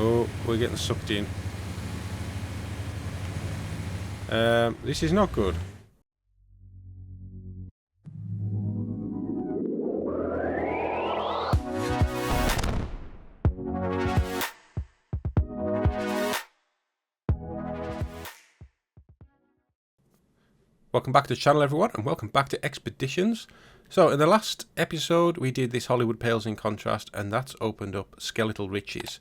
Oh, we're getting sucked in. This is not good. Welcome back to the channel, everyone, and welcome back to Expeditions. So, in the last episode, we did this Hollywood Pales in Contrast, and that's opened up Skeletal Riches.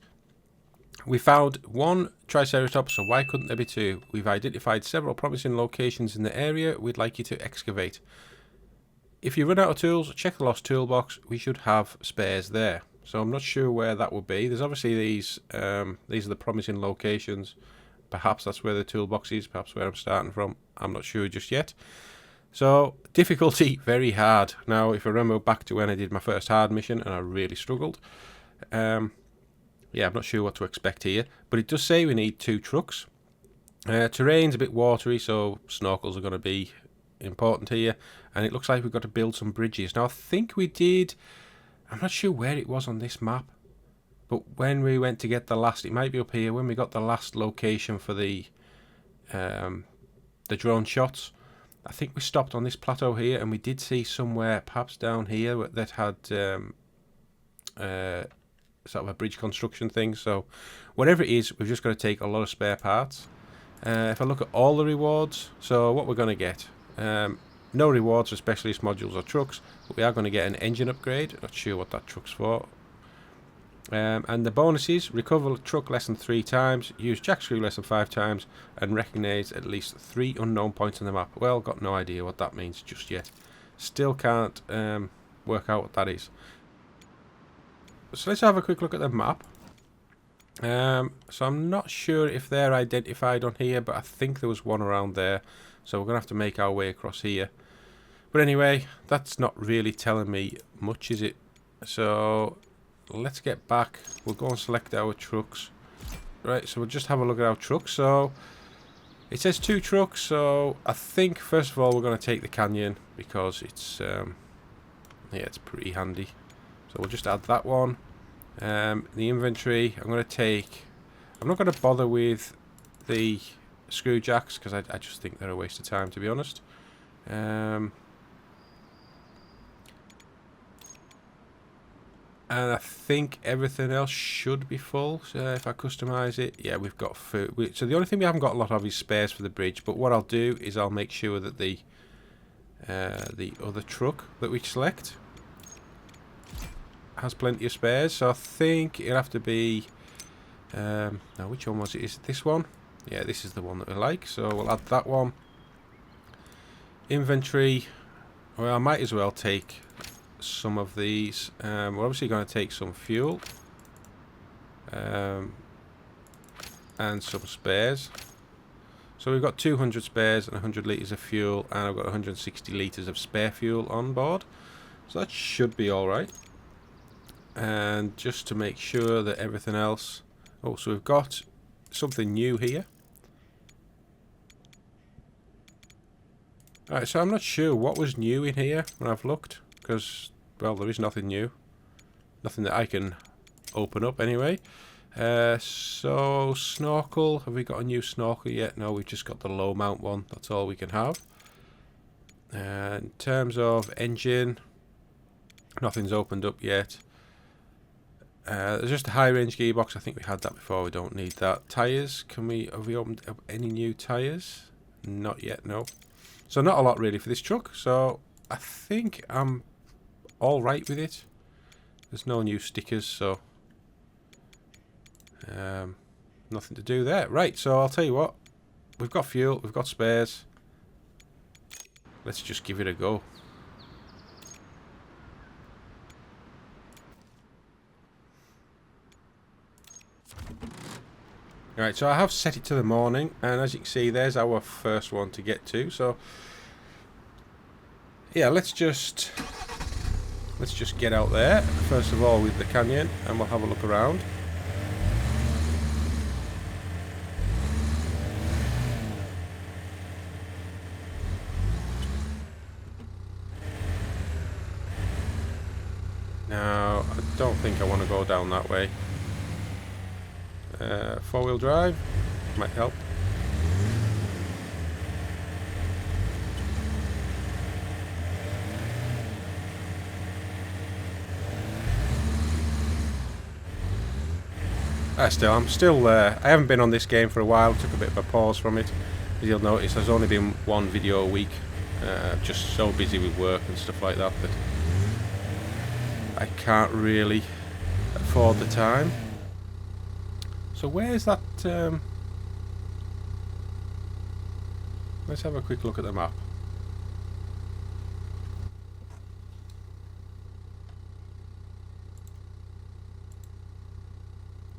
We found one Triceratops, so why couldn't there be two? We've identified several promising locations in the area we'd like you to excavate. If you run out of tools, check the lost toolbox. We should have spares there. So I'm not sure where that would be. There's obviously these are the promising locations. Perhaps that's where the toolbox is, perhaps where I'm starting from. I'm not sure just yet. So, difficulty, very hard. Now, if I remember back to when I did my first hard mission and I really struggled. Yeah, I'm not sure what to expect here. But it does say we need 2 trucks. Terrain's a bit watery, so snorkels are going to be important here. And it looks like we've got to build some bridges. Now, I think we did... I'm not sure where it was on this map. But when we went to get the last, it might be up here, when we got the last location for the drone shots, I think we stopped on this plateau here, and we did see somewhere, perhaps down here, that had sort of a bridge construction thing. So whatever it is, we've just got to take a lot of spare parts. If I look at all the rewards, so what we're going to get, no rewards for specialist modules or trucks, but we are going to get an engine upgrade. Not sure what that truck's for. And the bonuses: recover truck less than 3 times, use jack screw less than 5 times, and recognise at least 3 unknown points on the map. Well, got no idea what that means just yet. Still can't work out what that is. So let's have a quick look at the map. So I'm not sure if they're identified on here, but I think there was one around there. So we're going to have to make our way across here. But anyway, that's not really telling me much, is it? So... let's get back. We'll go and select our trucks. Right, so we'll just have a look at our trucks. So it says 2 trucks, so I think first of all we're going to take the canyon because it's yeah, it's pretty handy. So we'll just add that one. The inventory, I'm going to take... I'm not going to bother with the screw jacks because I just think they're a waste of time, to be honest. And I think everything else should be full. So if I customize it, yeah, we've got food. So the only thing we haven't got a lot of is spares for the bridge. But what I'll do is I'll make sure that the other truck that we select has plenty of spares. So I think it'll have to be... now, which one was it? Is it this one? Yeah, this is the one that we like. So we'll add that one. Inventory. Well, I might as well take... some of these. We're obviously going to take some fuel and some spares. So we've got 200 spares and 100 litres of fuel, and I've got 160 litres of spare fuel on board, so that should be alright. And just to make sure that everything else... oh, so we've got something new here. Alright, so I'm not sure what was new in here when I've looked. Because, well, there is nothing new. Nothing that I can open up anyway. So, snorkel. Have we got a new snorkel yet? No, we've just got the low mount one. That's all we can have. In terms of engine, nothing's opened up yet. There's just a high range gearbox. I think we had that before. We don't need that. Tyres. Have we opened up any new tyres? Not yet, no. So, not a lot really for this truck. So, I think I'm alright with it. There's no new stickers, so nothing to do there. Right, so I'll tell you what. We've got fuel, we've got spares. Let's just give it a go. Alright, so I have set it to the morning, and as you can see, there's our first one to get to. So yeah, let's just get out there first of all with the canyon, and we'll have a look around. Now, I don't think I want to go down that way. 4-wheel drive might help. I'm still I haven't been on this game for a while. Took a bit of a pause from it. As you'll notice, there's only been one video a week. Just so busy with work and stuff like that that I can't really afford the time. So where's that? Let's have a quick look at the map.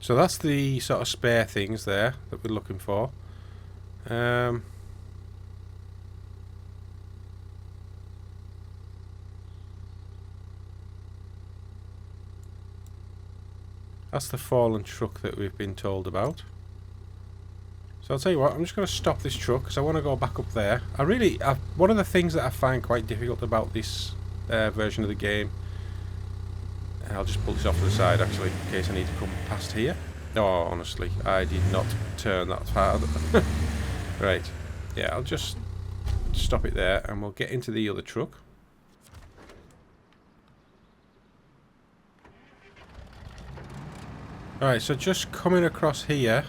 So that's the sort of spare things there that we're looking for. That's the fallen truck that we've been told about. So I'll tell you what, I'm just going to stop this truck because I want to go back up there. One of the things that I find quite difficult about this version of the game, I'll just pull this off to the side actually, in case I need to come past here. No, honestly, I did not turn that far. Right, yeah, I'll just stop it there and we'll get into the other truck. Alright, so just coming across here.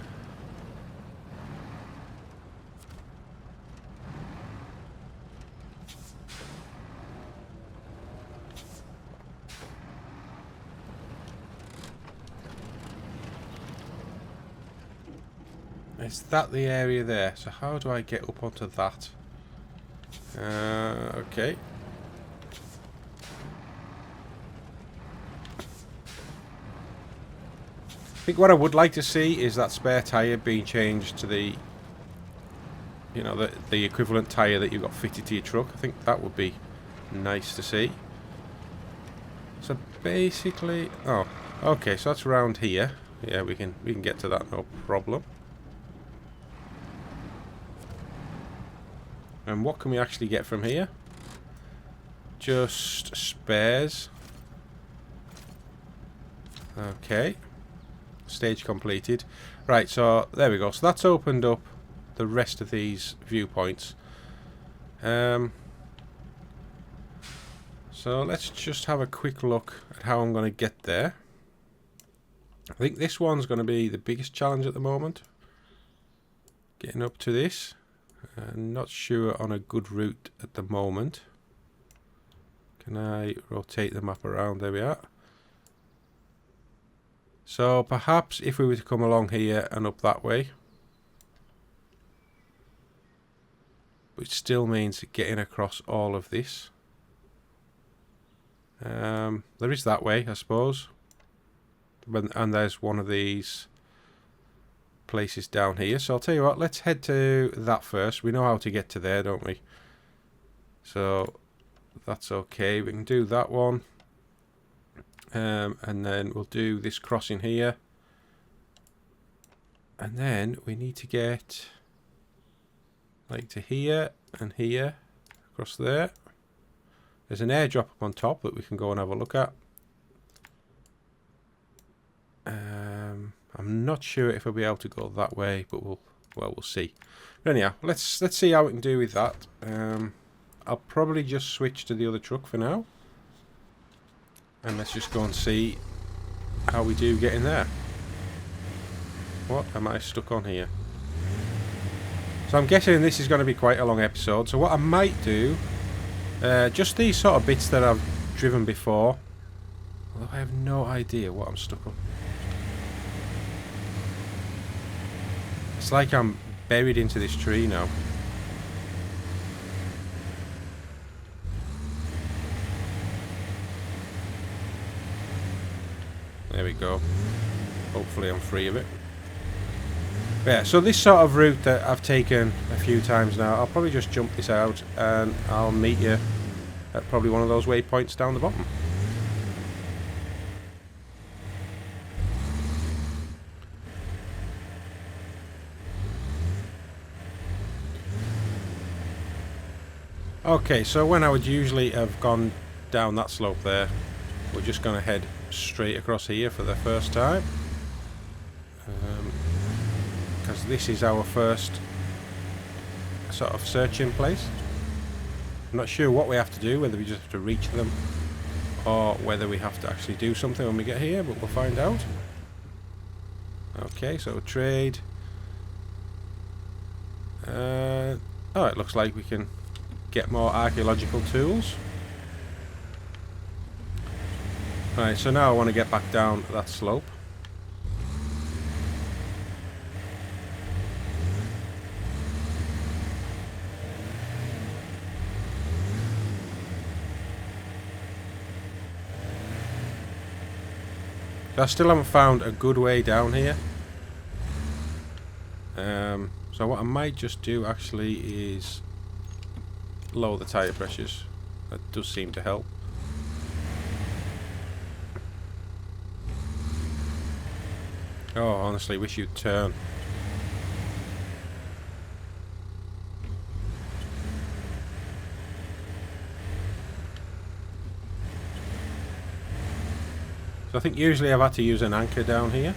Is that the area there? So how do I get up onto that? Okay. I think what I would like to see is that spare tyre being changed to the, you know, the equivalent tyre that you've got fitted to your truck. I think that would be nice to see. So basically, oh, okay, so that's around here. Yeah, we can get to that, no problem. And what can we actually get from here? Just spares. Okay. Stage completed. Right, so there we go. So that's opened up the rest of these viewpoints. So let's just have a quick look at how I'm going to get there. I think this one's going to be the biggest challenge at the moment. Getting up to this. Not sure on a good route at the moment. Can I rotate the map around? There we are. So perhaps if we were to come along here and up that way, which still means getting across all of this. There is that way, I suppose. And there's one of these places down here. So I'll tell you what, let's head to that first. We know how to get to there, don't we? So that's okay. We can do that one. And then we'll do this crossing here. And then we need to get like to here and here, across there. There's an airdrop up on top that we can go and have a look at. I'm not sure if I'll be able to go that way, but we'll see. But anyhow, let's see how we can do with that. I'll probably just switch to the other truck for now. And let's just go and see how we do get in there. What am I stuck on here? So I'm guessing this is going to be quite a long episode. So what I might do, just these sort of bits that I've driven before. Although I have no idea what I'm stuck on. It's like I'm buried into this tree now. There we go. Hopefully I'm free of it. Yeah, so this sort of route that I've taken a few times now, I'll probably just jump this out and I'll meet you at probably one of those waypoints down the bottom. Okay, so when I would usually have gone down that slope there, we're just going to head straight across here for the first time. because this is our first sort of searching place. I'm not sure what we have to do, whether we just have to reach them or whether we have to actually do something when we get here, but we'll find out. Okay, so trade. Oh, it looks like we can get more archaeological tools. Right, so now I want to get back down that slope. I still haven't found a good way down here. So what I might just do actually is lower the tyre pressures. That does seem to help. Oh, honestly, wish you'd turn. So I think usually I've had to use an anchor down here.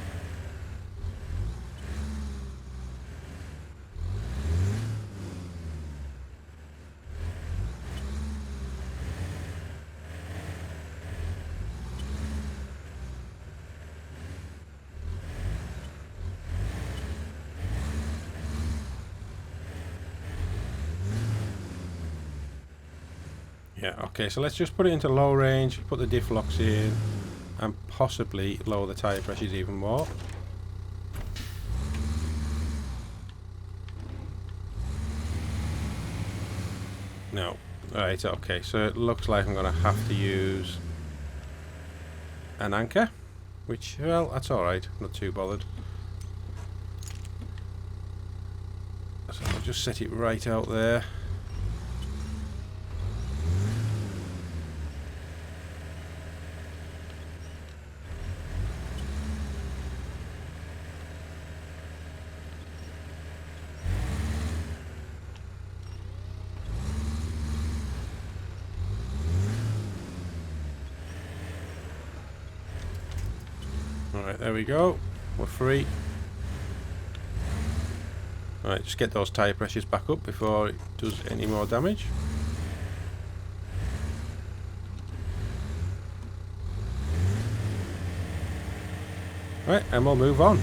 Yeah, okay, so let's just put it into low range, put the diff locks in, and possibly lower the tyre pressures even more. No. Right, okay, so it looks like I'm going to have to use an anchor, which, well, that's alright, not too bothered. So I'll just set it right out there. Alright, there we go. We're free. Alright, just get those tyre pressures back up before it does any more damage. Right, and we'll move on.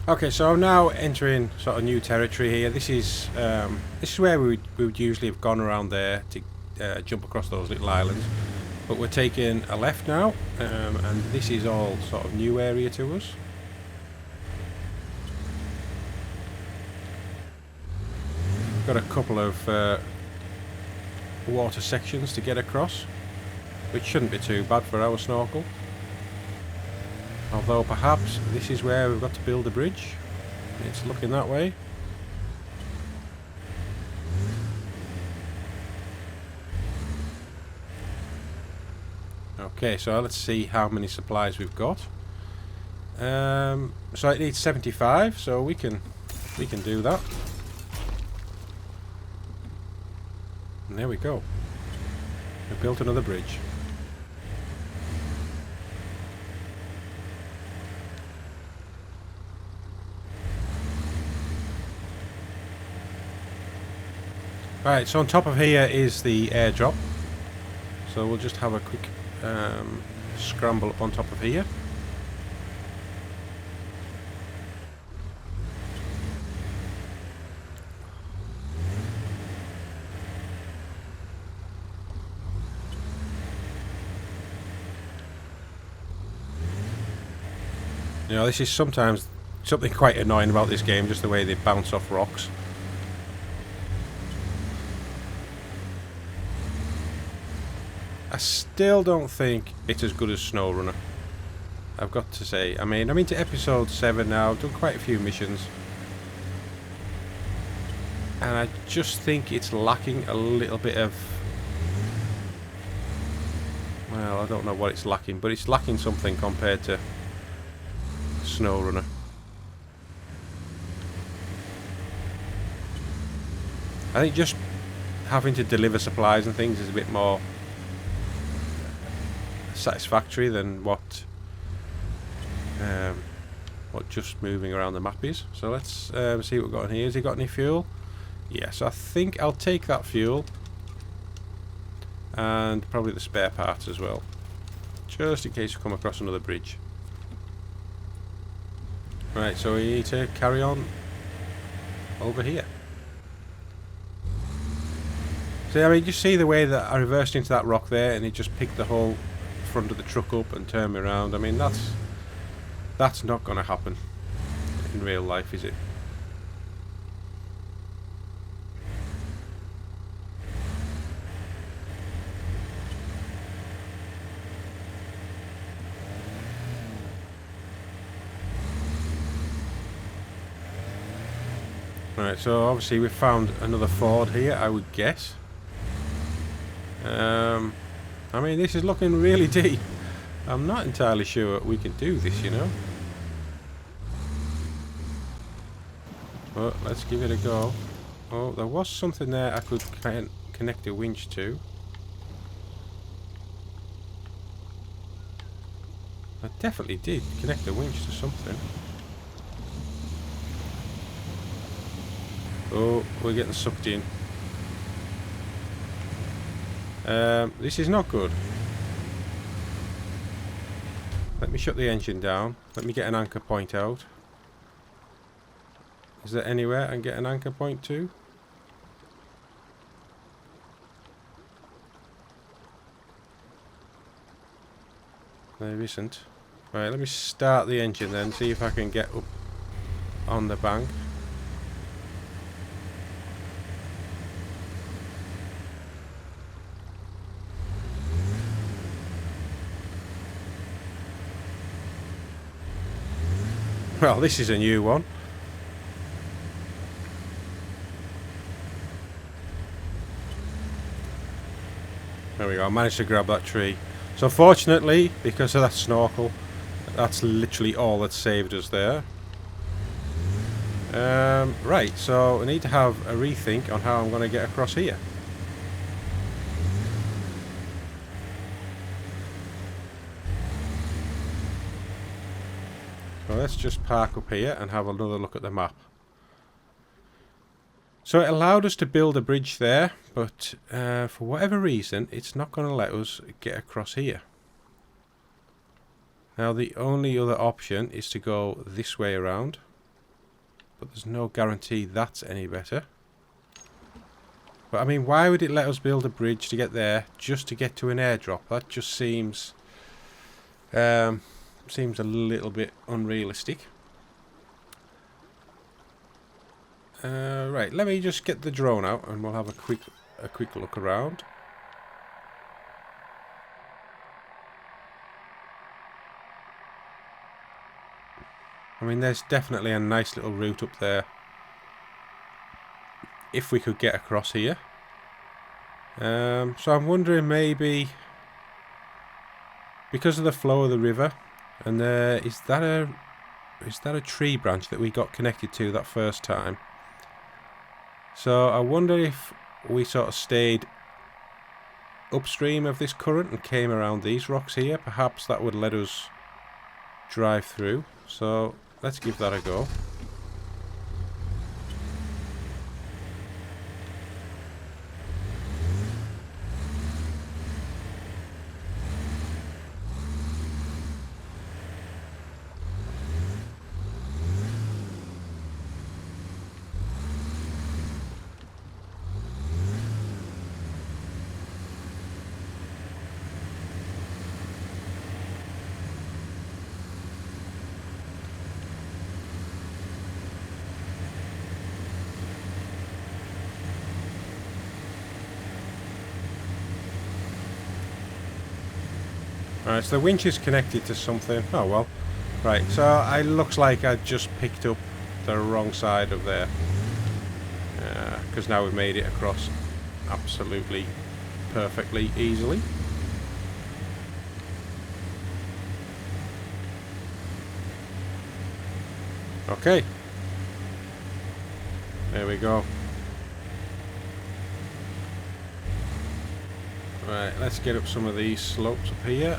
Okay, so I'm now entering sort of new territory here. This is where we would usually have gone around there to jump across those little islands, but we're taking a left now, and this is all sort of new area to us. We've got a couple of water sections to get across, which shouldn't be too bad for our snorkel. Although perhaps this is where we've got to build a bridge. It's looking that way. Okay, so let's see how many supplies we've got. So it needs 75, so we can do that. And there we go. We've built another bridge. Right, so on top of here is the airdrop. So we'll just have a quick scramble up on top of here. You know, this is sometimes something quite annoying about this game, just the way they bounce off rocks. I still don't think it's as good as SnowRunner, I've got to say. I mean, I'm into episode 7 now, I've done quite a few missions, and I just think it's lacking a little bit of... well, I don't know what it's lacking, but it's lacking something compared to SnowRunner. I think just having to deliver supplies and things is a bit more satisfactory than what just moving around the map is. So let's see what we've got in here. Has he got any fuel? Yes, I think I'll take that fuel and probably the spare parts as well, just in case we come across another bridge. Right, so we need to carry on over here. So I mean, you see the way that I reversed into that rock there, and it just picked the whole front of the truck up and turned me around. I mean, that's not going to happen in real life, is it? Right, so obviously we've found another ford here, I would guess. I mean, this is looking really deep. I'm not entirely sure we can do this, you know. But let's give it a go. Oh, there was something there I could connect a winch to. I definitely did connect a winch to something. Oh, we're getting sucked in. This is not good. Let me shut the engine down. Let me get an anchor point out. Is there anywhere I can get an anchor point to? There isn't. Right, let me start the engine then, see if I can get up on the bank. Well, this is a new one. There we go, I managed to grab that tree. So fortunately, because of that snorkel, that's literally all that saved us there. Right, so I need to have a rethink on how I'm going to get across here. So let's just park up here and have another look at the map. So it allowed us to build a bridge there, but for whatever reason, it's not going to let us get across here. Now the only other option is to go this way around. but there's no guarantee that's any better. But I mean, why would it let us build a bridge to get there just to get to an airdrop? That just seems seems a little bit unrealistic. Right, let me just get the drone out and we'll have a quick look around. I mean, there's definitely a nice little route up there if we could get across here. So I'm wondering, maybe because of the flow of the river, and is that a tree branch that we got connected to that first time? So I wonder if we sort of stayed upstream of this current and came around these rocks here. Perhaps that would let us drive through. So let's give that a go. Alright, so the winch is connected to something. Oh well. Right, so it looks like I just picked up the wrong side of there. Because now we've made it across absolutely perfectly easily. Okay. There we go. Right, let's get up some of these slopes up here.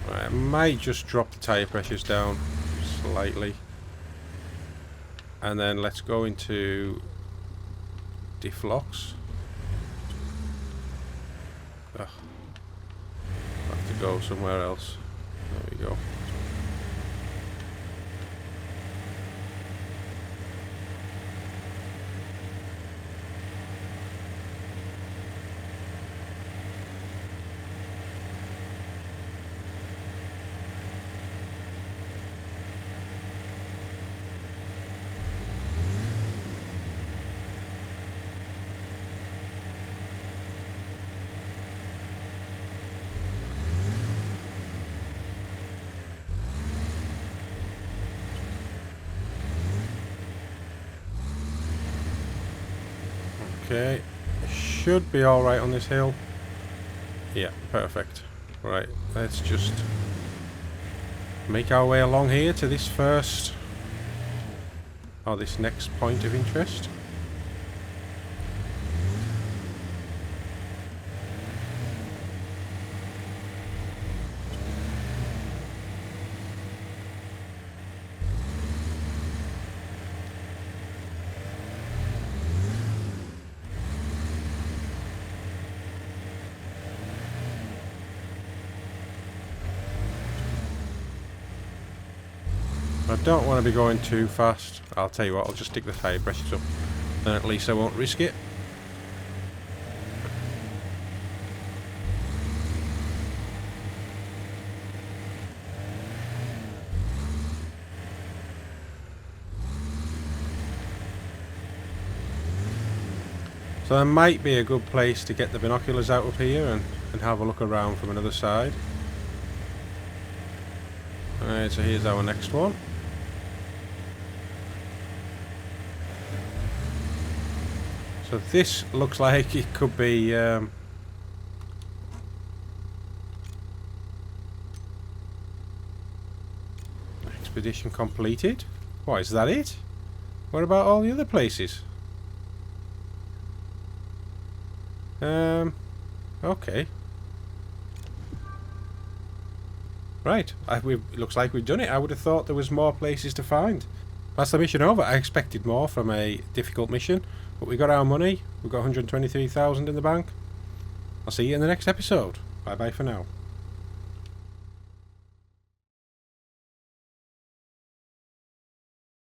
Right, I might just drop the tyre pressures down slightly. And then let's go into deflocks. Ugh. I have to go somewhere else. There we go. Okay, should be alright on this hill. Yeah, perfect. Right, let's just make our way along here to this first, or this next point of interest. I don't want to be going too fast. I'll tell you what, I'll just stick the tyre pressures up, then at least I won't risk it. So there might be a good place to get the binoculars out up here and have a look around from another side. Alright, so here's our next one. So this looks like it could be expedition completed. What, is that it? What about all the other places? Okay. Right, looks like we've done it. I would have thought there was more places to find. That's the mission over. I expected more from a difficult mission, but we got our money. We've got 123,000 in the bank. I'll see you in the next episode. Bye bye for now.